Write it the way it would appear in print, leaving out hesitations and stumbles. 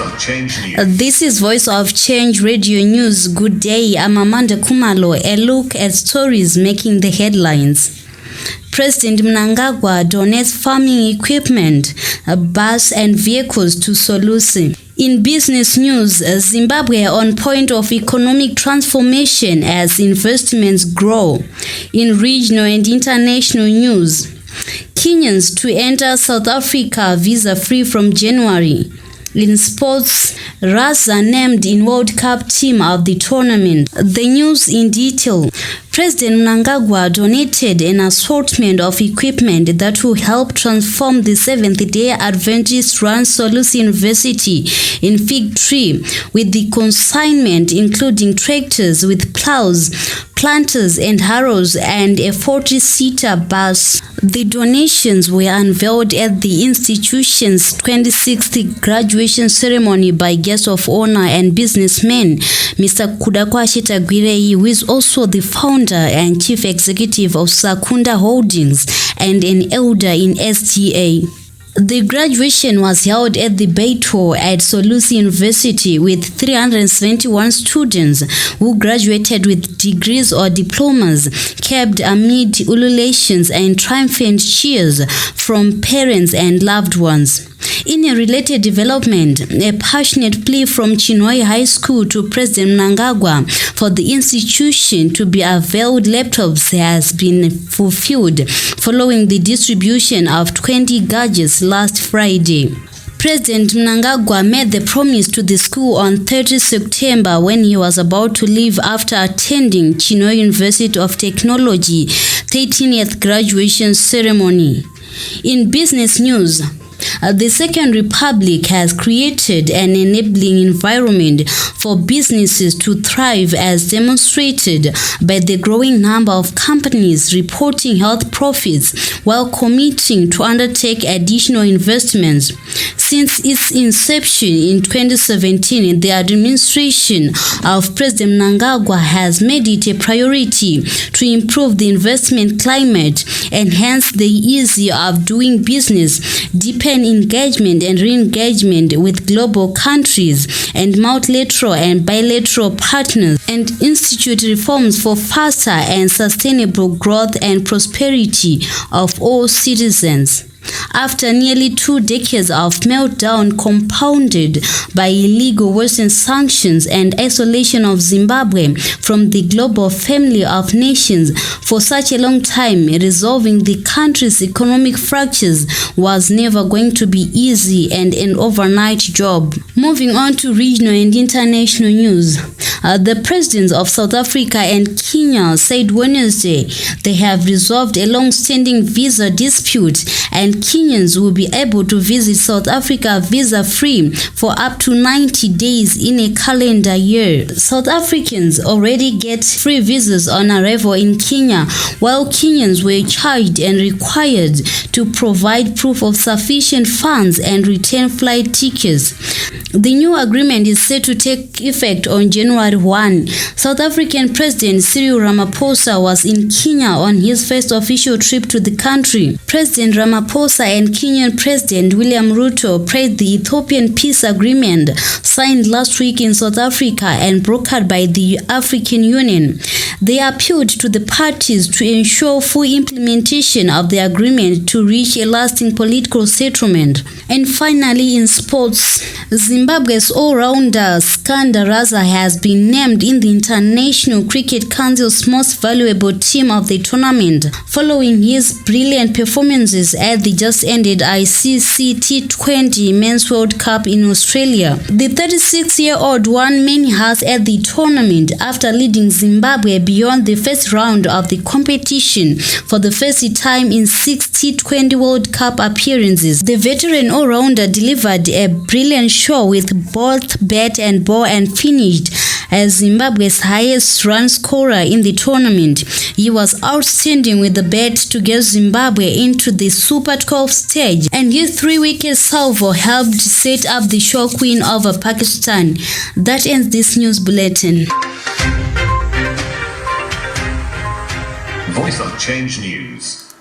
of Change News. This is Voice of Change Radio News. Good day, I'm Amanda Kumalo. A look at stories making the headlines. President Mnangagwa donates farming equipment, bus and vehicles to Solusi. In business news, Zimbabwe on point of economic transformation as investments grow. In regional and international news, Kenyans to enter South Africa visa-free from January. In sports, Raza named in World Cup team of the tournament. The news in detail. President Mnangagwa donated an assortment of equipment that will help transform the Seventh-day Adventist-run Solusi University in Fig Tree, with the consignment including tractors with plows, planters and harrows, and a 40-seater bus. The donations were unveiled at the institution's 26th graduation ceremony by guest of honor and businessman Mr. Kudakwashi Tagwirei, who is also the founder and chief executive of Sakunda Holdings and an elder in STA. The graduation was held at the Beito at Solusi University with 371 students who graduated with degrees or diplomas, kept amid ululations and triumphant cheers from parents and loved ones. In a related development, a passionate plea from Chinoi High School to President Mnangagwa for the institution to be availed laptops has been fulfilled following the distribution of 20 gadgets last Friday. President Mnangagwa made the promise to the school on 30 September when he was about to leave after attending Chinoi University of Technology 13th graduation ceremony. In business news, the Second Republic has created an enabling environment for businesses to thrive, as demonstrated by the growing number of companies reporting healthy profits while committing to undertake additional investments. Since its inception in 2017, the administration of President Mnangagwa has made it a priority to improve the investment climate, enhance the ease of doing business, deepen engagement and re-engagement with global countries and multilateral and bilateral partners, and institute reforms for faster and sustainable growth and prosperity of all citizens. After nearly 2 decades of meltdown compounded by illegal Western sanctions and isolation of Zimbabwe from the global family of nations for such a long time, resolving the country's economic fractures was never going to be easy and an overnight job. Moving on to regional and international news. The presidents of South Africa and Kenya said Wednesday they have resolved a long-standing visa dispute, and Kenyans will be able to visit South Africa visa-free for up to 90 days in a calendar year. South Africans already get free visas on arrival in Kenya, while Kenyans were charged and required to provide proof of sufficient funds and return flight tickets. The new agreement is set to take effect on January 1. South African President Cyril Ramaphosa was in Kenya on his first official trip to the country. President Ramaphosa and Kenyan President William Ruto praised the Ethiopian peace agreement signed last week in South Africa and brokered by the African Union. They appealed to the parties to ensure full implementation of the agreement to reach a lasting political settlement. And finally, in sports, Zimbabwe's all-rounder Skanda Raza has been named in the International Cricket Council's most valuable team of the tournament, following his brilliant performances at the just-ended ICC T20 Men's World Cup in Australia. The 36-year-old won many hearts at the tournament after leading Zimbabwe beyond the first round of the competition for the first time in 6 T20 World Cup appearances. The veteran all-rounder delivered a brilliant show with both bat and ball and finished as Zimbabwe's highest run scorer in the tournament. He was outstanding with the bat to get Zimbabwe into the Super 12 stage, and his 3-wicket salvo helped set up the show queen over Pakistan. That ends this news bulletin. Voice of Change News.